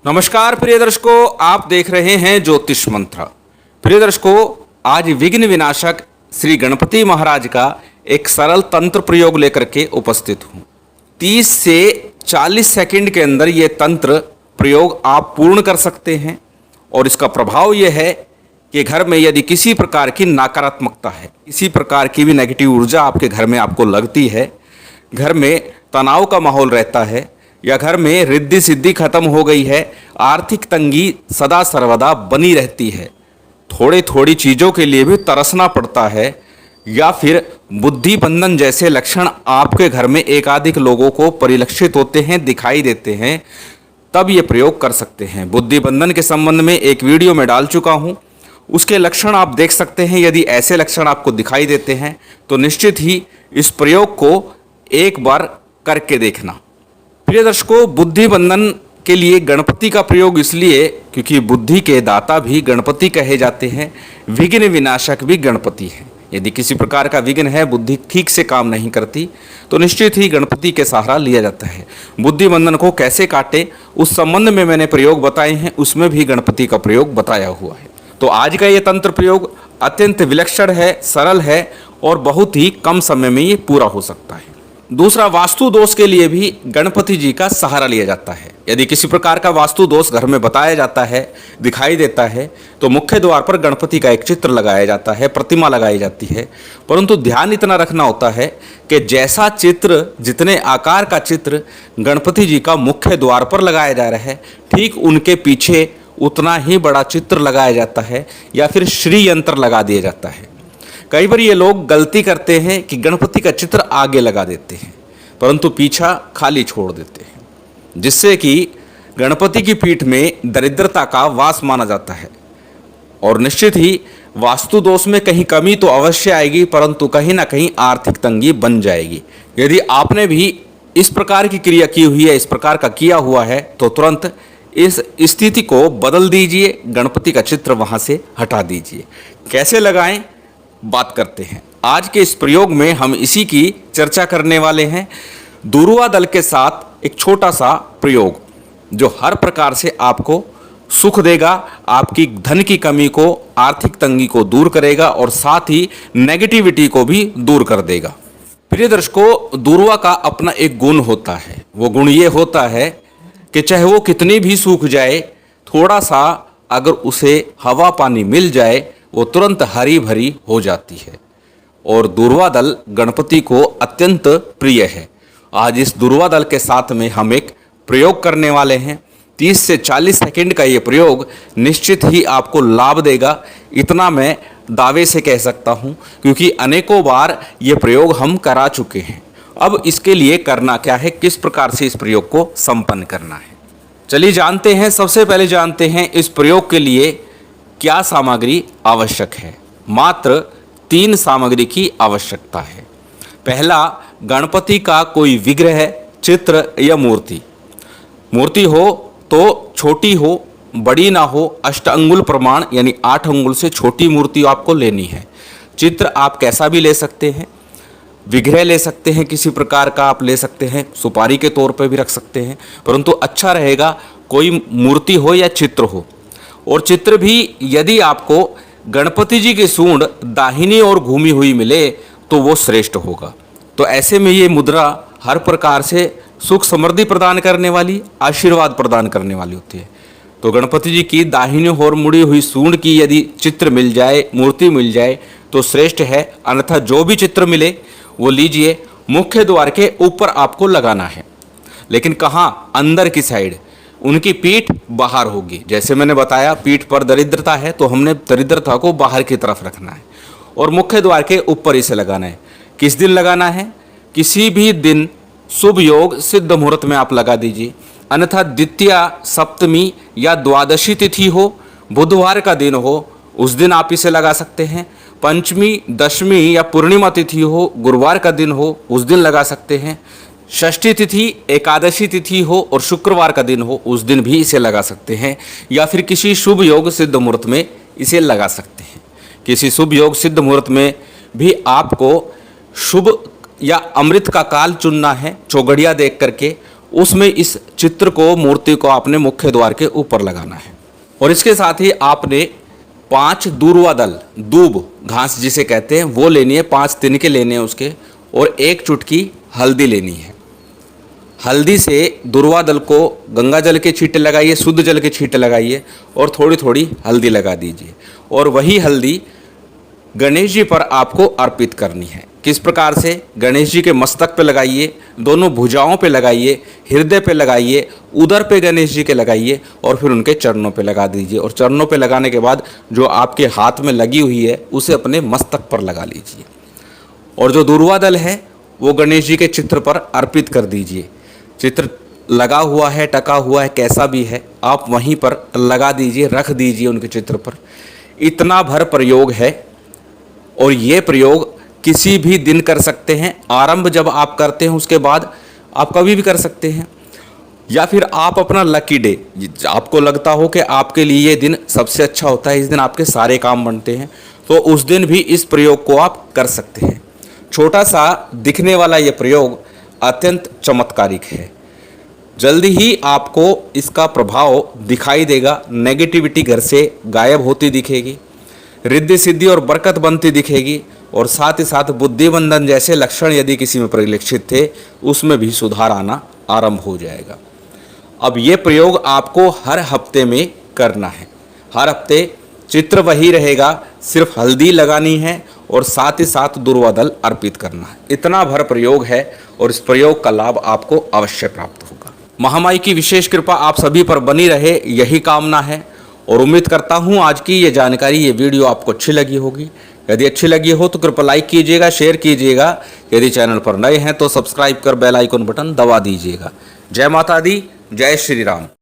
नमस्कार प्रिय दर्शकों, आप देख रहे हैं ज्योतिष मंत्र। प्रिय दर्शकों, आज विघ्न विनाशक श्री गणपति महाराज का एक सरल तंत्र प्रयोग लेकर के उपस्थित हूँ। 30 से 40 सेकंड के अंदर ये तंत्र प्रयोग आप पूर्ण कर सकते हैं और इसका प्रभाव ये है कि घर में यदि किसी प्रकार की नकारात्मकता है, किसी प्रकार की भी नेगेटिव ऊर्जा आपके घर में आपको लगती है, घर में तनाव का माहौल रहता है या घर में रिद्धि सिद्धि खत्म हो गई है, आर्थिक तंगी सदा सर्वदा बनी रहती है, थोड़ी थोड़ी चीज़ों के लिए भी तरसना पड़ता है या फिर बुद्धि बंधन जैसे लक्षण आपके घर में एकाधिक लोगों को परिलक्षित होते हैं, दिखाई देते हैं, तब ये प्रयोग कर सकते हैं। बुद्धि बंधन के संबंध में एक वीडियो में डाल चुका हूँ, उसके लक्षण आप देख सकते हैं। यदि ऐसे लक्षण आपको दिखाई देते हैं तो निश्चित ही इस प्रयोग को एक बार करके देखना। प्रिय दर्शकों, बुद्धि बंधन के लिए गणपति का प्रयोग इसलिए क्योंकि बुद्धि के दाता भी गणपति कहे जाते हैं, विघ्न विनाशक भी गणपति हैं। यदि किसी प्रकार का विघ्न है, बुद्धि ठीक से काम नहीं करती, तो निश्चित ही गणपति के सहारा लिया जाता है। बुद्धि बंधन को कैसे काटे उस संबंध में मैंने प्रयोग बताए हैं, उसमें भी गणपति का प्रयोग बताया हुआ है। तो आज का ये तंत्र प्रयोग अत्यंत विलक्षण है, सरल है और बहुत ही कम समय में ये पूरा हो सकता है। दूसरा, वास्तु दोष के लिए भी गणपति जी का सहारा लिया जाता है। यदि किसी प्रकार का वास्तु दोष घर में बताया जाता है, दिखाई देता है, तो मुख्य द्वार पर गणपति का एक चित्र लगाया जाता है, प्रतिमा लगाई जाती है। परंतु ध्यान इतना रखना होता है कि जैसा चित्र, जितने आकार का चित्र गणपति जी का मुख्य द्वार पर लगाया जा रहा है, ठीक उनके पीछे उतना ही बड़ा चित्र लगाया जाता है या फिर श्री यंत्र लगा दिया जाता है। कई बार ये लोग गलती करते हैं कि गणपति का चित्र आगे लगा देते हैं परंतु पीछा खाली छोड़ देते हैं, जिससे कि गणपति की पीठ में दरिद्रता का वास माना जाता है और निश्चित ही वास्तु दोष में कहीं कमी तो अवश्य आएगी, परंतु कहीं ना कहीं आर्थिक तंगी बन जाएगी। यदि आपने भी इस प्रकार की क्रिया की हुई है, इस प्रकार का किया हुआ है, तो तुरंत इस स्थिति को बदल दीजिए, गणपति का चित्र वहाँ से हटा दीजिए। कैसे लगाएं, बात करते हैं। आज के इस प्रयोग में हम इसी की चर्चा करने वाले हैं। दूर्वा दल के साथ एक छोटा सा प्रयोग जो हर प्रकार से आपको सुख देगा, आपकी धन की कमी को, आर्थिक तंगी को दूर करेगा और साथ ही नेगेटिविटी को भी दूर कर देगा। प्रिय दर्शकों, दूर्वा का अपना एक गुण होता है। वो गुण ये होता है कि चाहे वो कितनी भी सूख जाए, थोड़ा सा अगर उसे हवा पानी मिल जाए, वो तुरंत हरी भरी हो जाती है और दूर्वा दल गणपति को अत्यंत प्रिय है। आज इस दूर्वा दल के साथ में हम एक प्रयोग करने वाले हैं। 30 से 40 सेकंड का ये प्रयोग निश्चित ही आपको लाभ देगा, इतना मैं दावे से कह सकता हूँ, क्योंकि अनेकों बार ये प्रयोग हम करा चुके हैं। अब इसके लिए करना क्या है, किस प्रकार से इस प्रयोग को संपन्न करना है, चलिए जानते हैं। सबसे पहले जानते हैं इस प्रयोग के लिए क्या सामग्री आवश्यक है। मात्र 3 सामग्री की आवश्यकता है। पहला, गणपति का कोई विग्रह, चित्र या मूर्ति। मूर्ति हो तो छोटी हो, बड़ी ना हो, 8 अंगुल प्रमाण यानी 8 अंगुल से छोटी मूर्ति आपको लेनी है। चित्र आप कैसा भी ले सकते हैं, विग्रह ले सकते हैं, किसी प्रकार का आप ले सकते हैं, सुपारी के तौर पर भी रख सकते हैं, परंतु अच्छा रहेगा कोई मूर्ति हो या चित्र हो। और चित्र भी यदि आपको गणपति जी की सूंड दाहिनी ओर घूमी हुई मिले तो वो श्रेष्ठ होगा। तो ऐसे में ये मुद्रा हर प्रकार से सुख समृद्धि प्रदान करने वाली, आशीर्वाद प्रदान करने वाली होती है। तो गणपति जी की दाहिनी ओर मुड़ी हुई सूंड की यदि चित्र मिल जाए, मूर्ति मिल जाए तो श्रेष्ठ है, अन्यथा जो भी चित्र मिले वो लीजिए। मुख्य द्वार के ऊपर आपको लगाना है, लेकिन कहाँ, अंदर की साइड। उनकी पीठ बाहर होगी। जैसे मैंने बताया, पीठ पर दरिद्रता है तो हमने दरिद्रता को बाहर की तरफ रखना है और मुख्य द्वार के ऊपर इसे लगाना है। किस दिन लगाना है, किसी भी दिन शुभ योग सिद्ध मुहूर्त में आप लगा दीजिए, अन्यथा द्वितीया, सप्तमी या द्वादशी तिथि हो, बुधवार का दिन हो, उस दिन आप इसे लगा सकते हैं। पंचमी, दशमी या पूर्णिमा तिथि हो, गुरुवार का दिन हो, उस दिन लगा सकते हैं। षष्ठी तिथि, एकादशी तिथि हो और शुक्रवार का दिन हो, उस दिन भी इसे लगा सकते हैं, या फिर किसी शुभ योग सिद्ध मुहूर्त में इसे लगा सकते हैं। किसी शुभ योग सिद्ध मुहूर्त में भी आपको शुभ या अमृत का काल चुनना है, चौघड़िया देख करके, उसमें इस चित्र को, मूर्ति को आपने मुख्य द्वार के ऊपर लगाना है। और इसके साथ ही आपने 5 दूर्वा दल, दूब घास जिसे कहते हैं, वो लेनी है, 5 तिनके लेने हैं उसके, और 1 चुटकी हल्दी लेनी है। हल्दी से दूर्वा दल को गंगा जल के छींटे लगाइए, शुद्ध जल के छींटे लगाइए और थोड़ी थोड़ी हल्दी लगा दीजिए। और वही हल्दी गणेश जी पर आपको अर्पित करनी है। किस प्रकार से? गणेश जी के मस्तक पे लगाइए, दोनों भुजाओं पे लगाइए, हृदय पे लगाइए, उदर पे गणेश जी के लगाइए और फिर उनके चरणों पे लगा दीजिए। और चरणों पे लगाने के बाद जो आपके हाथ में लगी हुई है उसे अपने मस्तक पर लगा लीजिए। और जो दूर्वा दल है वो गणेश जी के चित्र पर अर्पित कर दीजिए। चित्र लगा हुआ है, टका हुआ है, कैसा भी है, आप वहीं पर लगा दीजिए, रख दीजिए उनके चित्र पर। इतना भर प्रयोग है और ये प्रयोग किसी भी दिन कर सकते हैं। आरंभ जब आप करते हैं उसके बाद आप कभी भी कर सकते हैं, या फिर आप अपना लकी डे, आपको लगता हो कि आपके लिए ये दिन सबसे अच्छा होता है, इस दिन आपके सारे काम बनते हैं, तो उस दिन भी इस प्रयोग को आप कर सकते हैं। छोटा सा दिखने वाला ये प्रयोग अत्यंत चमत्कारिक है। जल्दी ही आपको इसका प्रभाव दिखाई देगा, नेगेटिविटी घर से गायब होती दिखेगी, रिद्धि सिद्धि और बरकत बनती दिखेगी, और साथ ही साथ बुद्धिबंधन जैसे लक्षण यदि किसी में परिलक्षित थे उसमें भी सुधार आना आरंभ हो जाएगा। अब ये प्रयोग आपको हर हफ्ते में करना है। हर हफ्ते चित्र वही रहेगा, सिर्फ हल्दी लगानी है और साथ ही साथ दूर्वा दल अर्पित करना है। इतना भर प्रयोग है और इस प्रयोग का लाभ आपको अवश्य प्राप्त होगा। महामाई की विशेष कृपा आप सभी पर बनी रहे, यही कामना है। और उम्मीद करता हूँ आज की ये जानकारी, ये वीडियो आपको अच्छी लगी होगी। यदि अच्छी लगी हो तो कृपया लाइक कीजिएगा, शेयर कीजिएगा। यदि चैनल पर नए हैं तो सब्सक्राइब कर बेल आइकन बटन दबा दीजिएगा। जय माता दी, जय श्री राम।